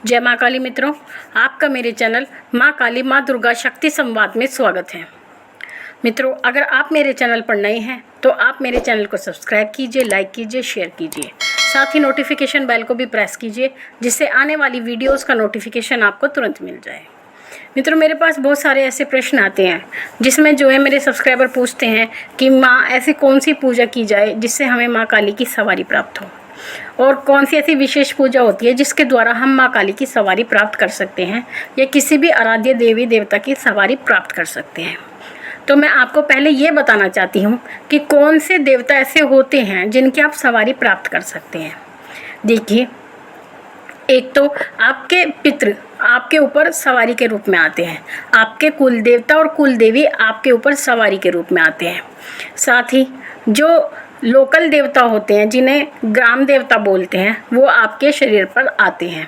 जय माँ काली मित्रों, आपका मेरे चैनल माँ काली माँ दुर्गा शक्ति संवाद में स्वागत है। मित्रों, अगर आप मेरे चैनल पर नए हैं तो आप मेरे चैनल को सब्सक्राइब कीजिए, लाइक कीजिए, शेयर कीजिए। साथ ही नोटिफिकेशन बेल को भी प्रेस कीजिए, जिससे आने वाली वीडियोस का नोटिफिकेशन आपको तुरंत मिल जाए। मित्रों, मेरे पास बहुत सारे ऐसे प्रश्न आते हैं जिसमें मेरे सब्सक्राइबर पूछते हैं कि माँ ऐसी कौन सी पूजा की जाए जिससे हमें माँ काली की सवारी प्राप्त हो, और कौन सी ऐसी विशेष पूजा होती है जिसके द्वारा हम माँ काली की सवारी प्राप्त कर सकते हैं या किसी भी आराध्य देवी देवता की सवारी प्राप्त कर सकते हैं। तो मैं आपको पहले ये बताना चाहती हूँ कि कौन से देवता ऐसे होते हैं जिनकी आप सवारी प्राप्त कर सकते हैं। देखिए, एक तो आपके पितृ आपके ऊपर सवारी के रूप में आते हैं, आपके कुल देवता और कुल देवी आपके ऊपर सवारी के रूप में आते हैं। साथ ही जो लोकल देवता होते हैं, जिन्हें ग्राम देवता बोलते हैं, वो आपके शरीर पर आते हैं।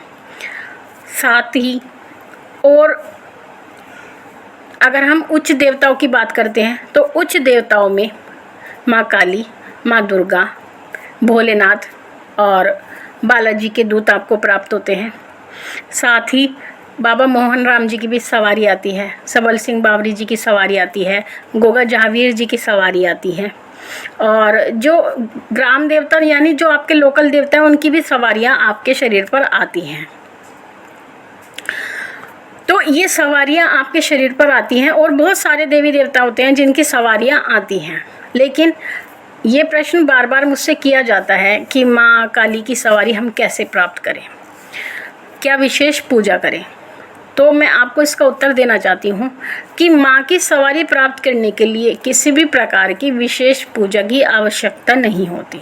साथ ही और अगर हम उच्च देवताओं की बात करते हैं तो उच्च देवताओं में माँ काली, माँ दुर्गा, भोलेनाथ और बालाजी के दूत आपको प्राप्त होते हैं। साथ ही बाबा मोहन राम जी की भी सवारी आती है, सबल सिंह बावरी जी की सवारी आती है, गोगा जहावीर जी की सवारी आती है, और जो ग्राम देवता यानी जो आपके लोकल देवता हैं उनकी भी सवारियां आपके शरीर पर आती हैं। तो ये सवारियां आपके शरीर पर आती हैं और बहुत सारे देवी देवता होते हैं जिनकी सवारियां आती हैं। लेकिन ये प्रश्न बार बार मुझसे किया जाता है कि माँ काली की सवारी हम कैसे प्राप्त करें, क्या विशेष पूजा करें। तो मैं आपको इसका उत्तर देना चाहती हूँ कि माँ की सवारी प्राप्त करने के लिए किसी भी प्रकार की विशेष पूजा की आवश्यकता नहीं होती,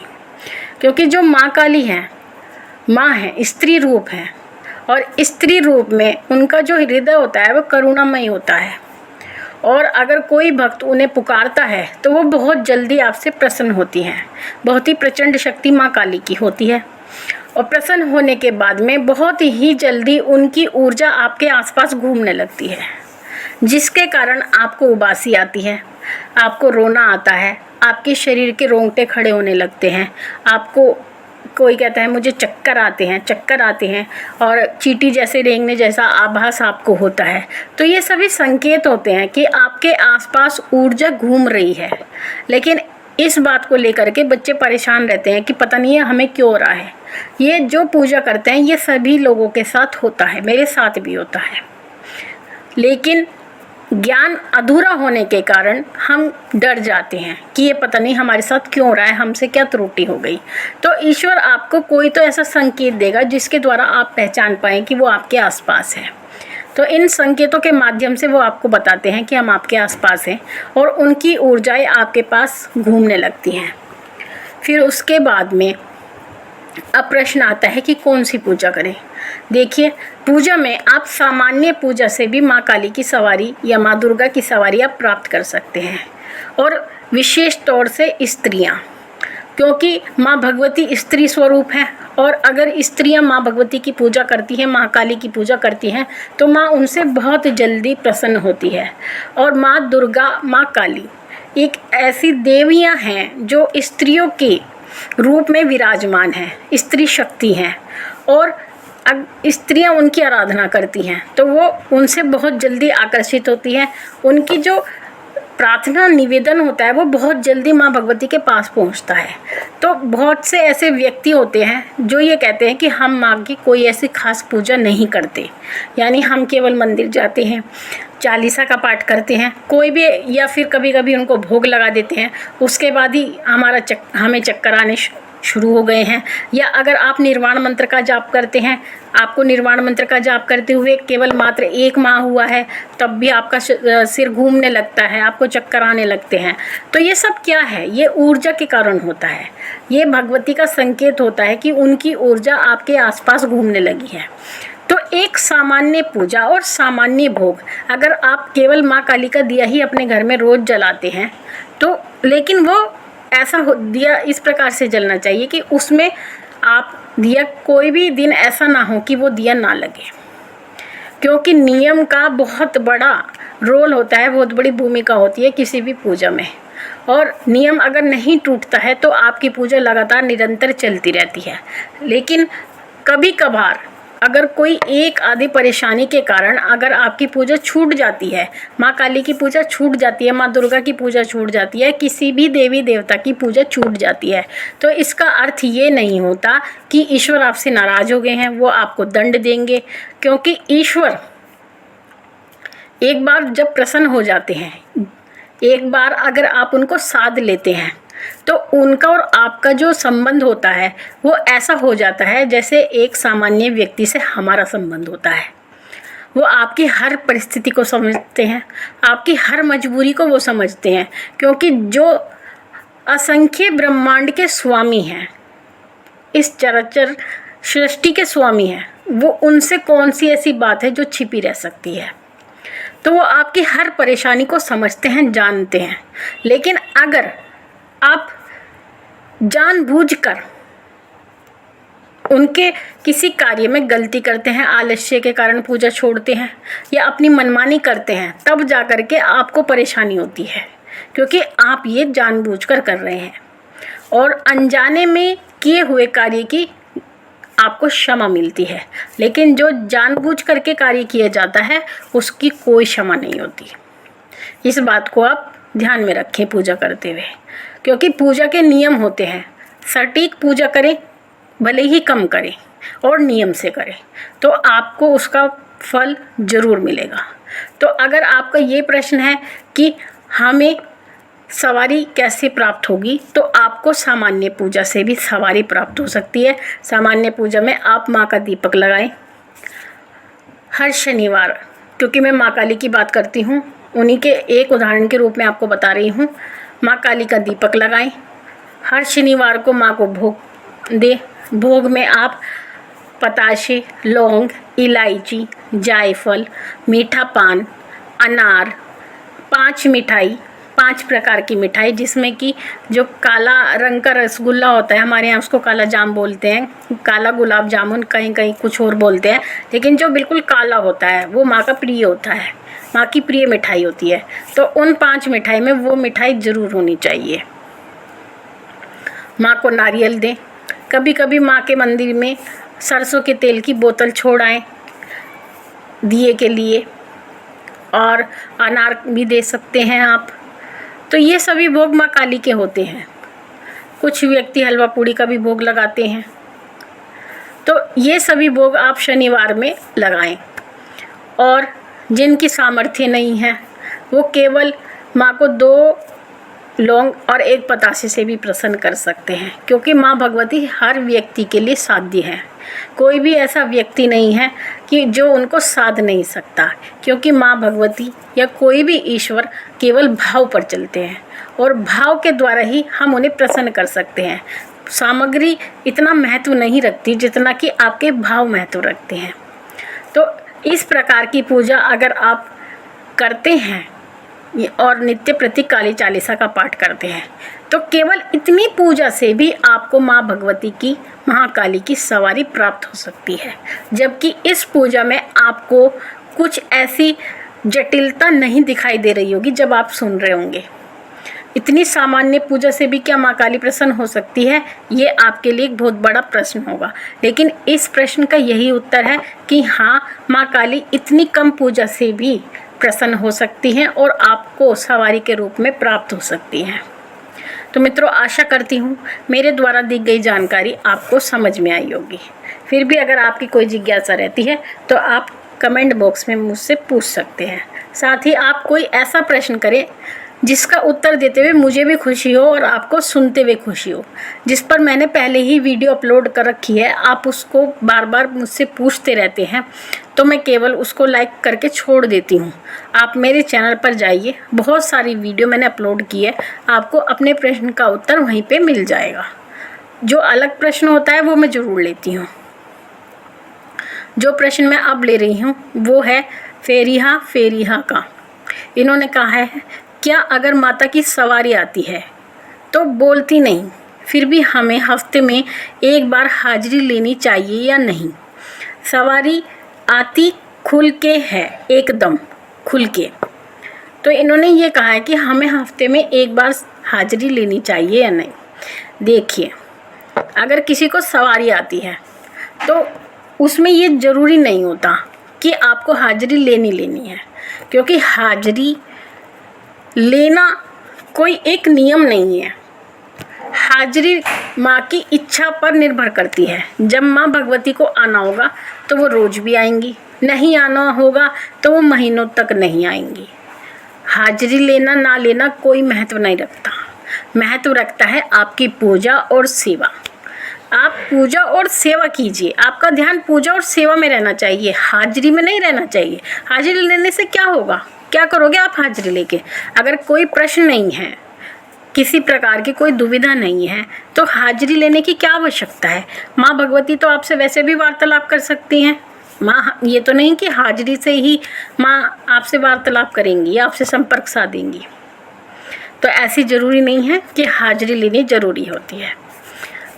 क्योंकि जो माँ काली हैं, माँ है, स्त्री रूप है, और स्त्री रूप में उनका जो हृदय होता है वो करुणामय होता है, और अगर कोई भक्त उन्हें पुकारता है तो वो बहुत जल्दी आपसे प्रसन्न होती हैं। बहुत ही प्रचंड शक्ति माँ काली की होती है, और प्रसन्न होने के बाद में बहुत ही जल्दी उनकी ऊर्जा आपके आसपास घूमने लगती है, जिसके कारण आपको उबासी आती है, आपको रोना आता है, आपके शरीर के रोंगटे खड़े होने लगते हैं, आपको कोई कहता है मुझे चक्कर आते हैं और चींटी जैसे रेंगने जैसा आभास आपको होता है। तो ये सभी संकेत होते हैं कि आपके आसपास ऊर्जा घूम रही है। लेकिन इस बात को लेकर के बच्चे परेशान रहते हैं कि पता नहीं है हमें क्यों हो रहा है। ये जो पूजा करते हैं ये सभी लोगों के साथ होता है, मेरे साथ भी होता है। लेकिन ज्ञान अधूरा होने के कारण हम डर जाते हैं कि ये पता नहीं हमारे साथ क्यों हो रहा है, हमसे क्या त्रुटि हो गई। तो ईश्वर आपको कोई तो ऐसा संकेत देगा जिसके द्वारा आप पहचान पाएँ कि वो आपके आसपास है। तो इन संकेतों के माध्यम से वो आपको बताते हैं कि हम आपके आसपास हैं, और उनकी ऊर्जाएं आपके पास घूमने लगती हैं। फिर उसके बाद में अब प्रश्न आता है कि कौन सी पूजा करें। देखिए, पूजा में आप सामान्य पूजा से भी माँ काली की सवारी या माँ दुर्गा की सवारी आप प्राप्त कर सकते हैं, और विशेष तौर से स्त्रियाँ, क्योंकि माँ भगवती स्त्री स्वरूप है, और अगर स्त्रियाँ माँ भगवती की पूजा करती हैं, माँ काली की पूजा करती हैं, तो माँ उनसे बहुत जल्दी प्रसन्न होती है। और माँ दुर्गा, माँ काली एक ऐसी देवियाँ हैं जो स्त्रियों के रूप में विराजमान हैं, स्त्री शक्ति हैं, और स्त्रियाँ उनकी आराधना करती हैं तो वो उनसे बहुत जल्दी आकर्षित होती हैं। उनकी जो प्रार्थना निवेदन होता है वो बहुत जल्दी माँ भगवती के पास पहुँचता है। तो बहुत से ऐसे व्यक्ति होते हैं जो ये कहते हैं कि हम माँ की कोई ऐसी खास पूजा नहीं करते, यानी हम केवल मंदिर जाते हैं, चालीसा का पाठ करते हैं, कोई भी, या फिर कभी कभी उनको भोग लगा देते हैं, उसके बाद ही हमें चक्कर आने शुरू हो गए हैं। या अगर आप निर्वाण मंत्र का जाप करते हैं, आपको निर्वाण मंत्र का जाप करते हुए केवल मात्र 1 माह हुआ है, तब भी आपका सिर घूमने लगता है, आपको चक्कर आने लगते हैं। तो ये सब क्या है? ये ऊर्जा के कारण होता है। ये भगवती का संकेत होता है कि उनकी ऊर्जा आपके आसपास घूमने लगी है। तो एक सामान्य पूजा और सामान्य भोग, अगर आप केवल माँ काली का दिया ही अपने घर में रोज़ जलाते हैं तो, लेकिन वो ऐसा दिया इस प्रकार से जलना चाहिए कि उसमें आप दिया कोई भी दिन ऐसा ना हो कि वो दिया ना लगे, क्योंकि नियम का बहुत बड़ा रोल होता है, बहुत बड़ी भूमिका होती है किसी भी पूजा में। और नियम अगर नहीं टूटता है तो आपकी पूजा लगातार निरंतर चलती रहती है। लेकिन कभी कभार अगर कोई एक आधी परेशानी के कारण अगर आपकी पूजा छूट जाती है, माँ काली की पूजा छूट जाती है, माँ दुर्गा की पूजा छूट जाती है, किसी भी देवी देवता की पूजा छूट जाती है, तो इसका अर्थ ये नहीं होता कि ईश्वर आपसे नाराज हो गए हैं, वो आपको दंड देंगे। क्योंकि ईश्वर एक बार जब प्रसन्न हो जाते हैं, एक बार अगर आप उनको साध लेते हैं, तो उनका और आपका जो संबंध होता है वो ऐसा हो जाता है जैसे एक सामान्य व्यक्ति से हमारा संबंध होता है। वो आपकी हर परिस्थिति को समझते हैं, आपकी हर मजबूरी को वो समझते हैं, क्योंकि जो असंख्य ब्रह्मांड के स्वामी हैं, इस चराचर सृष्टि के स्वामी हैं, वो उनसे कौन सी ऐसी बात है जो छिपी रह सकती है। तो वो आपकी हर परेशानी को समझते हैं, जानते हैं। लेकिन अगर आप जानबूझकर उनके किसी कार्य में गलती करते हैं, आलस्य के कारण पूजा छोड़ते हैं या अपनी मनमानी करते हैं, तब जा कर के आपको परेशानी होती है, क्योंकि आप ये जानबूझकर कर रहे हैं। और अनजाने में किए हुए कार्य की आपको क्षमा मिलती है, लेकिन जो जानबूझ करके कार्य किया जाता है उसकी कोई क्षमा नहीं होती। इस बात को आप ध्यान में रखें पूजा करते हुए, क्योंकि पूजा के नियम होते हैं। सटीक पूजा करें, भले ही कम करें और नियम से करें, तो आपको उसका फल ज़रूर मिलेगा। तो अगर आपका ये प्रश्न है कि हमें सवारी कैसे प्राप्त होगी, तो आपको सामान्य पूजा से भी सवारी प्राप्त हो सकती है। सामान्य पूजा में आप माँ का दीपक लगाएं हर शनिवार, क्योंकि मैं माँ काली की बात करती हूँ, उन्हीं के एक उदाहरण के रूप में आपको बता रही हूँ। माँ काली का दीपक लगाएं, हर शनिवार को माँ को भोग दें। भोग में आप पताशे, लौंग, इलायची, जायफल, मीठा पान, अनार, 5 प्रकार की मिठाई, जिसमें कि जो काला रंग का रसगुल्ला होता है, हमारे यहाँ उसको काला जाम बोलते हैं, काला गुलाब जामुन, कहीं कहीं कुछ और बोलते हैं, लेकिन जो बिल्कुल काला होता है वो माँ का प्रिय होता है, माँ की प्रिय मिठाई होती है। तो उन 5 मिठाई में वो मिठाई ज़रूर होनी चाहिए। माँ को नारियल दें। कभी कभी माँ के मंदिर में सरसों के तेल की बोतल छोड़ आएँ दिए के लिए, और अनार भी दे सकते हैं आप। तो ये सभी भोग माँ काली के होते हैं। कुछ व्यक्ति हलवा पूड़ी का भी भोग लगाते हैं। तो ये सभी भोग आप शनिवार में लगाएं। और जिनकी सामर्थ्य नहीं है वो केवल माँ को 2 लौंग और 1 पतासे से भी प्रसन्न कर सकते हैं, क्योंकि माँ भगवती हर व्यक्ति के लिए साध्य है। कोई भी ऐसा व्यक्ति नहीं है कि जो उनको साध नहीं सकता, क्योंकि माँ भगवती या कोई भी ईश्वर केवल भाव पर चलते हैं, और भाव के द्वारा ही हम उन्हें प्रसन्न कर सकते हैं। सामग्री इतना महत्व नहीं रखती जितना कि आपके भाव महत्व रखते हैं। तो इस प्रकार की पूजा अगर आप करते हैं और नित्य प्रति काली चालीसा का पाठ करते हैं, तो केवल इतनी पूजा से भी आपको माँ भगवती की, महाकाली की सवारी प्राप्त हो सकती है। जबकि इस पूजा में आपको कुछ ऐसी जटिलता नहीं दिखाई दे रही होगी जब आप सुन रहे होंगे। इतनी सामान्य पूजा से भी क्या माँ काली प्रसन्न हो सकती है, ये आपके लिए एक बहुत बड़ा प्रश्न होगा। लेकिन इस प्रश्न का यही उत्तर है कि हाँ, माँ काली इतनी कम पूजा से भी प्रसन्न हो सकती हैं और आपको सवारी के रूप में प्राप्त हो सकती हैं। तो मित्रों, आशा करती हूँ मेरे द्वारा दी गई जानकारी आपको समझ में आई होगी। फिर भी अगर आपकी कोई जिज्ञासा रहती है तो आप कमेंट बॉक्स में मुझसे पूछ सकते हैं। साथ ही आप कोई ऐसा प्रश्न करें जिसका उत्तर देते हुए मुझे भी खुशी हो और आपको सुनते हुए खुशी हो, जिस पर मैंने पहले ही वीडियो अपलोड कर रखी है। आप उसको बार बार मुझसे पूछते रहते हैं, तो मैं केवल उसको लाइक करके छोड़ देती हूँ। आप मेरे चैनल पर जाइए, बहुत सारी वीडियो मैंने अपलोड की है, आपको अपने प्रश्न का उत्तर वहीं पे मिल जाएगा। जो अलग प्रश्न होता है वो मैं ज़रूर लेती हूँ। जो प्रश्न मैं अब ले रही हूँ वो है फेरिहा का। इन्होंने कहा है, क्या अगर माता की सवारी आती है तो बोलती नहीं, फिर भी हमें हफ्ते में 1 बार हाजिरी लेनी चाहिए या नहीं? सवारी आती खुल के है, एकदम खुल के। तो इन्होंने ये कहा है कि हमें हफ्ते में 1 बार हाजिरी लेनी चाहिए या नहीं। देखिए, अगर किसी को सवारी आती है तो उसमें ये ज़रूरी नहीं होता कि आपको हाजिरी लेनी है, क्योंकि हाजिरी लेना कोई एक नियम नहीं है। हाजिरी माँ की इच्छा पर निर्भर करती है। जब माँ भगवती को आना होगा तो वो रोज़ भी आएंगी, नहीं आना होगा तो वो महीनों तक नहीं आएंगी। हाजिरी लेना ना लेना कोई महत्व नहीं रखता। महत्व रखता है आपकी पूजा और सेवा। आप पूजा और सेवा कीजिए, आपका ध्यान पूजा और सेवा में रहना चाहिए, हाजिरी में नहीं रहना चाहिए। हाजिरी लेने से क्या होगा, क्या करोगे आप हाजिरी लेके? अगर कोई प्रश्न नहीं है, किसी प्रकार की कोई दुविधा नहीं है, तो हाजिरी लेने की क्या आवश्यकता है? माँ भगवती तो आपसे वैसे भी वार्तालाप कर सकती हैं। माँ ये तो नहीं कि हाजिरी से ही माँ आपसे वार्तालाप करेंगी, आपसे संपर्क साधेंगी। तो ऐसी ज़रूरी नहीं है कि हाजिरी लेनी ज़रूरी होती है।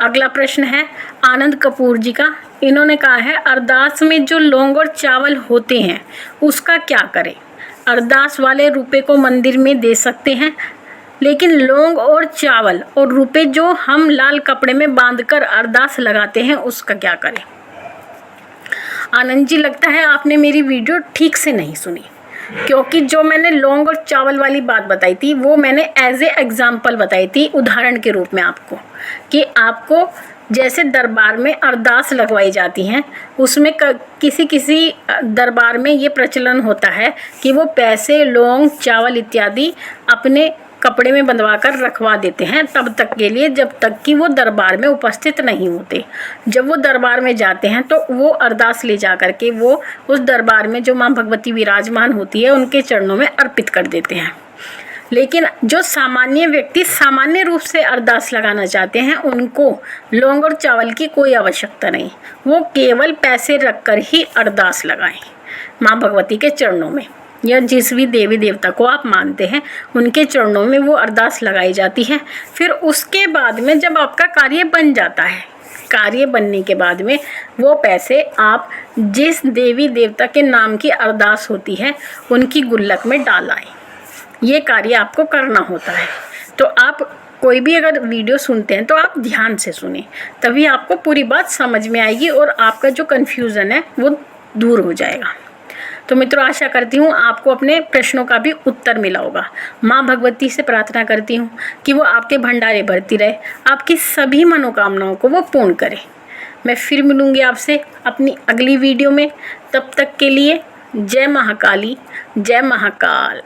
अगला प्रश्न है आनंद कपूर जी का। इन्होंने कहा है अरदास में जो लौंग और चावल होते हैं उसका क्या करें? अरदास वाले रुपए को मंदिर में दे सकते हैं, लेकिन लौंग और चावल और रुपए जो हम लाल कपड़े में बांधकर अरदास लगाते हैं उसका क्या करें? आनंद जी, लगता है आपने मेरी वीडियो ठीक से नहीं सुनी, क्योंकि जो मैंने लौंग और चावल वाली बात बताई थी वो मैंने एज ए एग्जाम्पल बताई थी, उदाहरण के रूप में आपको, कि आपको जैसे दरबार में अरदास लगवाई जाती हैं, उसमें किसी दरबार में ये प्रचलन होता है कि वो पैसे, लौंग, चावल इत्यादि अपने कपड़े में बंधवा कर रखवा देते हैं तब तक के लिए जब तक कि वो दरबार में उपस्थित नहीं होते। जब वो दरबार में जाते हैं तो वो अरदास ले जा कर के वो उस दरबार में जो माँ भगवती विराजमान होती है उनके चरणों में अर्पित कर देते हैं। लेकिन जो सामान्य व्यक्ति सामान्य रूप से अरदास लगाना चाहते हैं उनको लौंग और चावल की कोई आवश्यकता नहीं, वो केवल पैसे रख कर ही अरदास लगाएं माँ भगवती के चरणों में, या जिस भी देवी देवता को आप मानते हैं उनके चरणों में वो अरदास लगाई जाती है। फिर उसके बाद में जब आपका कार्य बन जाता है, कार्य बनने के बाद में वो पैसे आप जिस देवी देवता के नाम की अरदास होती है उनकी गुल्लक में डाल आएं। ये कार्य आपको करना होता है। तो आप कोई भी अगर वीडियो सुनते हैं तो आप ध्यान से सुने, तभी आपको पूरी बात समझ में आएगी और आपका जो कन्फ्यूज़न है वो दूर हो जाएगा। तो मित्रों, आशा करती हूँ आपको अपने प्रश्नों का भी उत्तर मिला होगा। माँ भगवती से प्रार्थना करती हूँ कि वो आपके भंडारे भरती रहे, आपकी सभी मनोकामनाओं को वो पूर्ण करे। मैं फिर मिलूँगी आपसे अपनी अगली वीडियो में। तब तक के लिए जय महाकाली, जय महाकाल।